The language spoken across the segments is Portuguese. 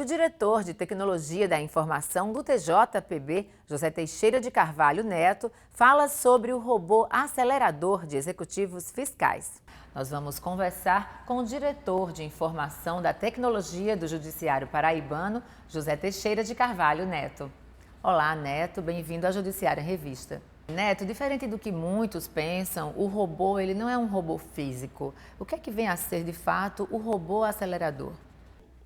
o diretor de Tecnologia da Informação do TJPB, José Teixeira de Carvalho Neto, fala sobre o robô acelerador de executivos fiscais. Nós vamos conversar com o diretor de Informação da Tecnologia do Judiciário Paraibano, José Teixeira de Carvalho Neto. Olá, Neto, bem-vindo ao Judiciário em Revista. Neto, diferente do que muitos pensam, o robô ele não é um robô físico. O que é que vem a ser, de fato, o robô acelerador?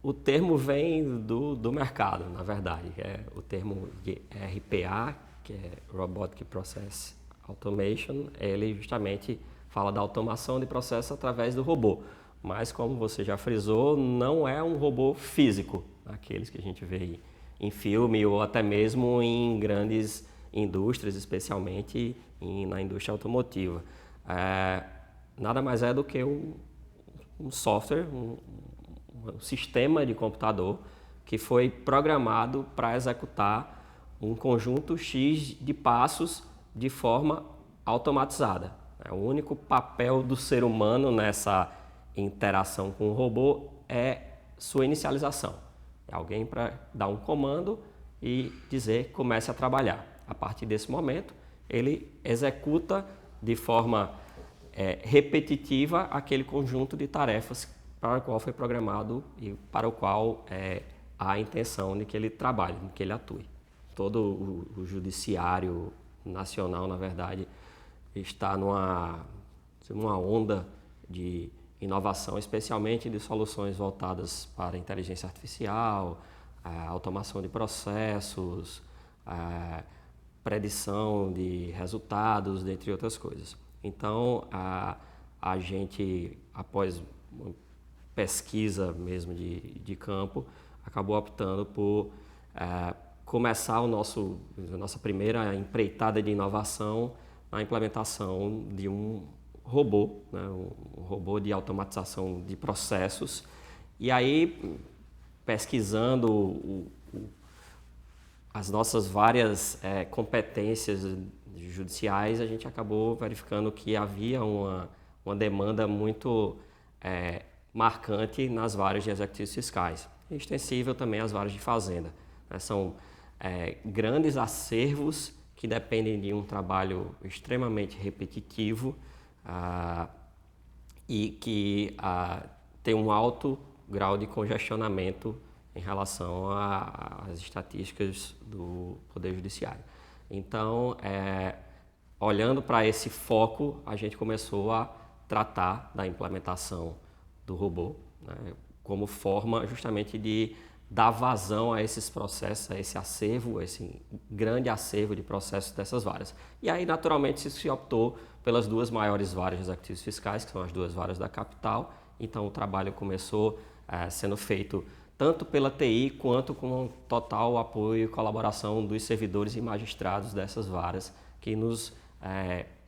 O termo vem do mercado, na verdade. É o termo de RPA, que é Robotic Process Automation, ele justamente fala da automação de processo através do robô. Mas, como você já frisou, não é um robô físico, aqueles que a gente vê em filme ou até mesmo em grandes indústrias, especialmente na indústria automotiva. Nada mais é do que um software, um sistema de computador que foi programado para executar um conjunto X de passos de forma automatizada. O único papel do ser humano nessa interação com o robô é sua inicialização. É alguém para dar um comando e dizer comece a trabalhar. A partir desse momento, ele executa de forma repetitiva aquele conjunto de tarefas para o qual foi programado e para o qual há a intenção de que ele trabalhe, de que ele atue. Todo o judiciário nacional, na verdade, está numa onda de inovação, especialmente de soluções voltadas para a inteligência artificial, a automação de processos, predição de resultados, dentre outras coisas. Então, a gente, após uma pesquisa mesmo de campo, acabou optando por começar a nossa primeira empreitada de inovação na implementação de um robô, né, um robô de automatização de processos. E aí, pesquisando as nossas várias competências judiciais, a gente acabou verificando que havia uma demanda muito marcante nas varas de executivos fiscais, extensível também às varas de fazenda. São grandes acervos que dependem de um trabalho extremamente repetitivo e que tem um alto grau de congestionamento em relação às estatísticas do Poder Judiciário. Então, olhando para esse foco, a gente começou a tratar da implementação do robô, né, como forma justamente de dar vazão a esses processos, a esse acervo, a esse grande acervo de processos dessas varas. E aí, naturalmente, se optou pelas duas maiores varas de executivos fiscais, que são as duas varas da capital. Então, o trabalho começou sendo feito tanto pela TI quanto com total apoio e colaboração dos servidores e magistrados dessas varas que nos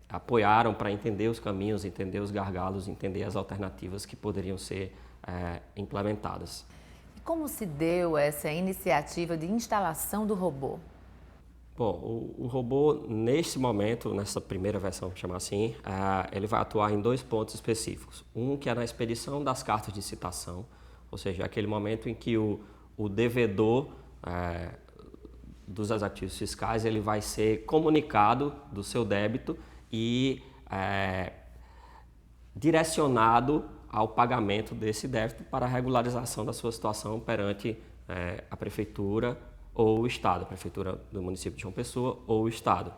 apoiaram para entender os caminhos, entender os gargalos, entender as alternativas que poderiam ser implementadas. E como se deu essa iniciativa de instalação do robô? Bom, o robô, neste momento, nessa primeira versão, vamos chamar assim, ele vai atuar em dois pontos específicos. Um que é na expedição das cartas de citação, ou seja, aquele momento em que o devedor dos executivos fiscais ele vai ser comunicado do seu débito e direcionado ao pagamento desse débito para a regularização da sua situação perante a Prefeitura ou o Estado, a Prefeitura do município de João Pessoa ou o Estado.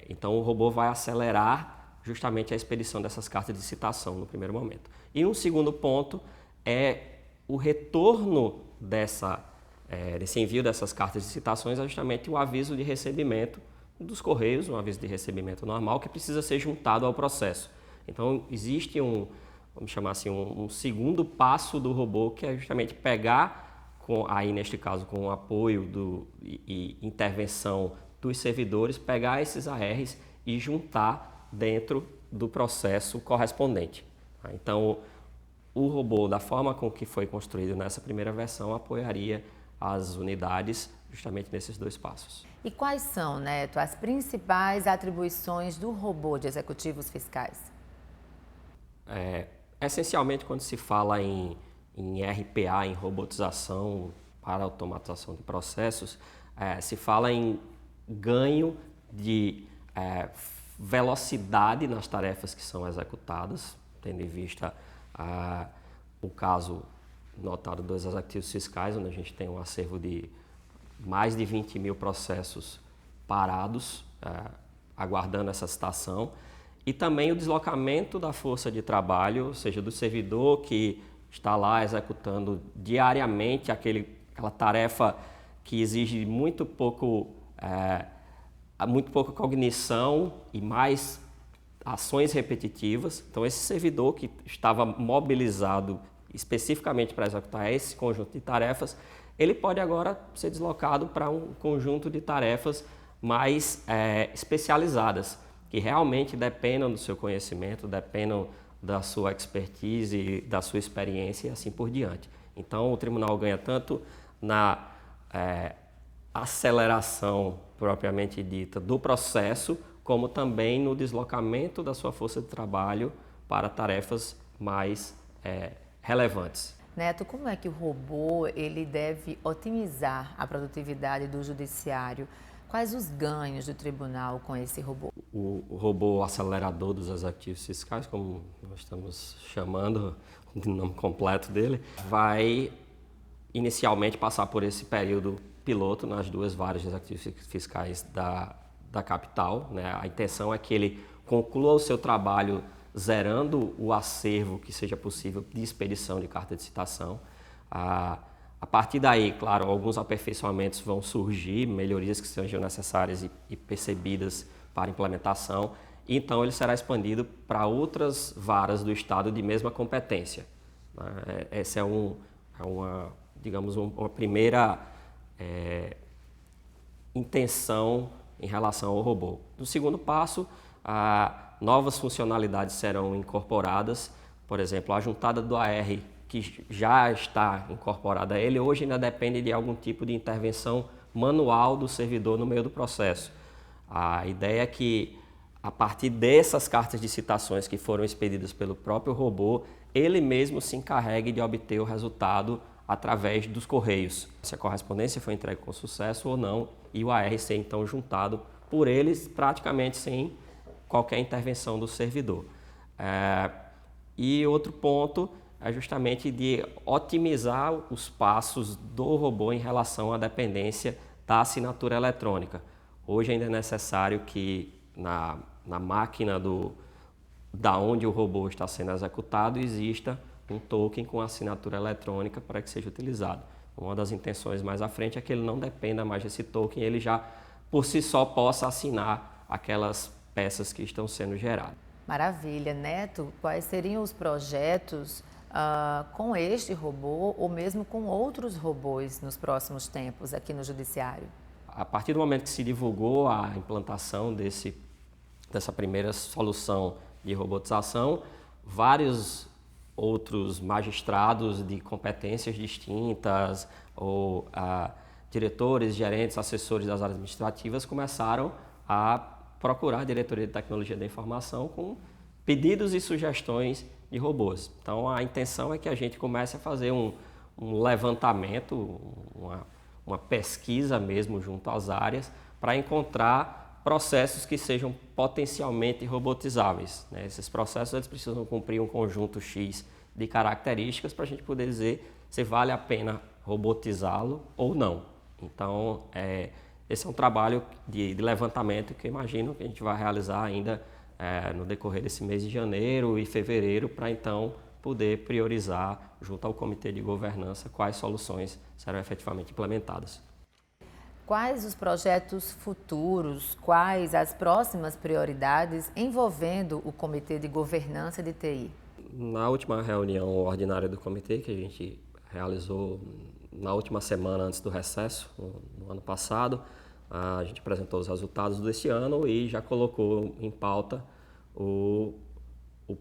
Então, o robô vai acelerar justamente a expedição dessas cartas de citação no primeiro momento. E um segundo ponto é o retorno desse envio dessas cartas de citações é justamente o aviso de recebimento dos Correios, um aviso de recebimento normal que precisa ser juntado ao processo. Então, existe vamos chamar assim, um segundo passo do robô que é justamente pegar, aí neste caso com o apoio e intervenção dos servidores, pegar esses ARs e juntar dentro do processo correspondente. Então, o robô, da forma com que foi construído nessa primeira versão, apoiaria as unidades justamente nesses dois passos. E quais são, Neto, as principais atribuições do robô de executivos fiscais? Essencialmente, quando se fala em RPA, em robotização para a automatização de processos, se fala em ganho de velocidade nas tarefas que são executadas, tendo em vista o caso notado dos executivos fiscais, onde a gente tem um acervo de mais de 20 mil processos parados, aguardando essa citação, e também o deslocamento da força de trabalho, ou seja, do servidor que está lá executando diariamente aquela tarefa que exige muito pouca cognição e mais ações repetitivas. Então, esse servidor que estava mobilizado especificamente para executar esse conjunto de tarefas, ele pode agora ser deslocado para um conjunto de tarefas mais especializadas, que realmente dependam do seu conhecimento, dependam da sua expertise, da sua experiência e assim por diante. Então, o tribunal ganha tanto na aceleração propriamente dita do processo, como também no deslocamento da sua força de trabalho para tarefas mais relevantes. Neto, como é que o robô ele deve otimizar a produtividade do judiciário? Quais os ganhos do tribunal com esse robô? O robô acelerador dos executivos fiscais, como nós estamos chamando o nome completo dele, vai inicialmente passar por esse período piloto nas duas varas de executivos fiscais da capital, né? A intenção é que ele conclua o seu trabalho zerando o acervo que seja possível de expedição de carta de citação. A partir daí, claro, alguns aperfeiçoamentos vão surgir, melhorias que sejam necessárias e percebidas para implementação, e então ele será expandido para outras varas do Estado de mesma competência. Essa é uma primeira intenção em relação ao robô. No segundo passo, novas funcionalidades serão incorporadas, por exemplo, a juntada do AR, que já está incorporada a ele, hoje ainda depende de algum tipo de intervenção manual do servidor no meio do processo. A ideia é que, a partir dessas cartas de citações que foram expedidas pelo próprio robô, ele mesmo se encarregue de obter o resultado através dos correios, se a correspondência foi entregue com sucesso ou não, e o AR ser então juntado por eles praticamente sem qualquer intervenção do servidor. E outro ponto é justamente de otimizar os passos do robô em relação à dependência da assinatura eletrônica. Hoje ainda é necessário que na máquina da onde o robô está sendo executado exista um token com assinatura eletrônica para que seja utilizado. Uma das intenções mais à frente é que ele não dependa mais desse token, ele já por si só possa assinar aquelas peças que estão sendo geradas. Maravilha, Neto. Quais seriam os projetos com este robô ou mesmo com outros robôs nos próximos tempos aqui no Judiciário? A partir do momento que se divulgou a implantação dessa primeira solução de robotização, vários outros magistrados de competências distintas ou diretores, gerentes, assessores das áreas administrativas começaram a procurar a Diretoria de Tecnologia da Informação com pedidos e sugestões de robôs. Então, a intenção é que a gente comece a fazer um levantamento, uma pesquisa mesmo junto às áreas para encontrar processos que sejam potencialmente robotizáveis, né? Esses processos eles precisam cumprir um conjunto X de características para a gente poder dizer se vale a pena robotizá-lo ou não. Então, esse é um trabalho de levantamento que eu imagino que a gente vai realizar ainda no decorrer desse mês de janeiro e fevereiro, para então poder priorizar junto ao Comitê de Governança quais soluções serão efetivamente implementadas. Quais os projetos futuros, quais as próximas prioridades envolvendo o Comitê de Governança de TI? Na última reunião ordinária do comitê, que a gente realizou na última semana antes do recesso, no ano passado, a gente apresentou os resultados desse ano e já colocou em pauta o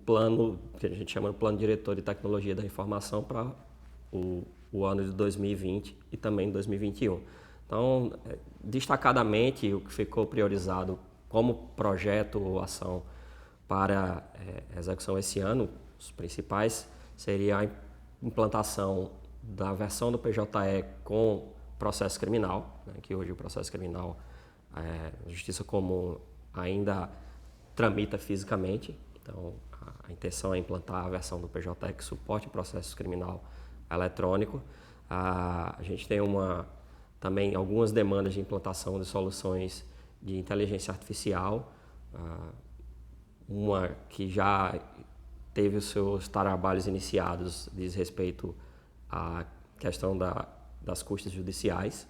plano, que a gente chama de Plano Diretor de Tecnologia da Informação para o ano de 2020 e também 2021. Então, destacadamente, o que ficou priorizado como projeto ou ação para execução esse ano, os principais, seria a implantação da versão do PJE com processo criminal, né, que hoje o processo criminal, a Justiça Comum ainda tramita fisicamente. Então, a intenção é implantar a versão do PJE que suporte o processo criminal eletrônico. A gente tem também algumas demandas de implantação de soluções de inteligência artificial, uma que já teve os seus trabalhos iniciados diz respeito à questão das custas judiciais,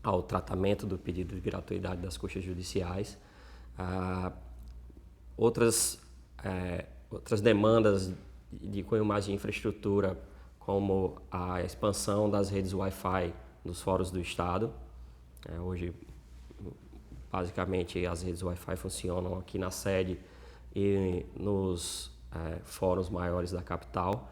ao tratamento do pedido de gratuidade das custas judiciais. Outras demandas de cunho mais de infraestrutura, como a expansão das redes Wi-Fi nos fóruns do Estado. Hoje, basicamente, as redes Wi-Fi funcionam aqui na sede e nos fóruns maiores da capital.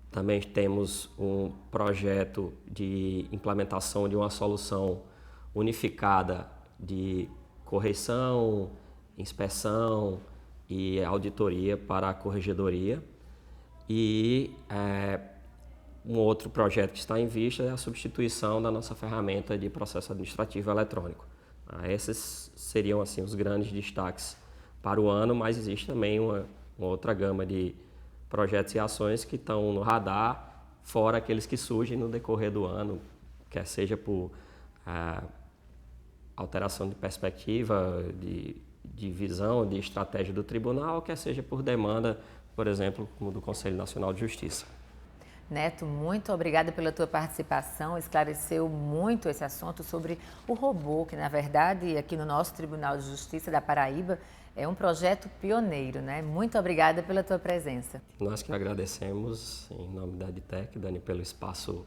Também temos um projeto de implementação de uma solução unificada de correção, inspeção e auditoria para a corregedoria. E um outro projeto que está em vista é a substituição da nossa ferramenta de processo administrativo eletrônico. Esses seriam assim, os grandes destaques para o ano, mas existe também uma outra gama de projetos e ações que estão no radar, fora aqueles que surgem no decorrer do ano, quer seja por alteração de perspectiva, de visão, de estratégia do tribunal, quer seja por demanda, por exemplo, como do Conselho Nacional de Justiça. Neto, muito obrigada pela tua participação, esclareceu muito esse assunto sobre o robô, que na verdade aqui no nosso Tribunal de Justiça da Paraíba é um projeto pioneiro, né? Muito obrigada pela tua presença. Nós que agradecemos, em nome da Adtec, Dani, pelo espaço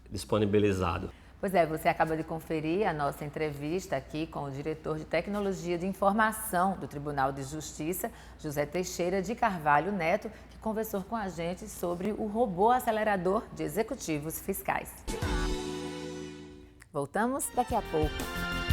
disponibilizado. Pois é, você acaba de conferir a nossa entrevista aqui com o diretor de Tecnologia de Informação do Tribunal de Justiça, José Teixeira de Carvalho Neto, que conversou com a gente sobre o robô acelerador de executivos fiscais. Voltamos daqui a pouco.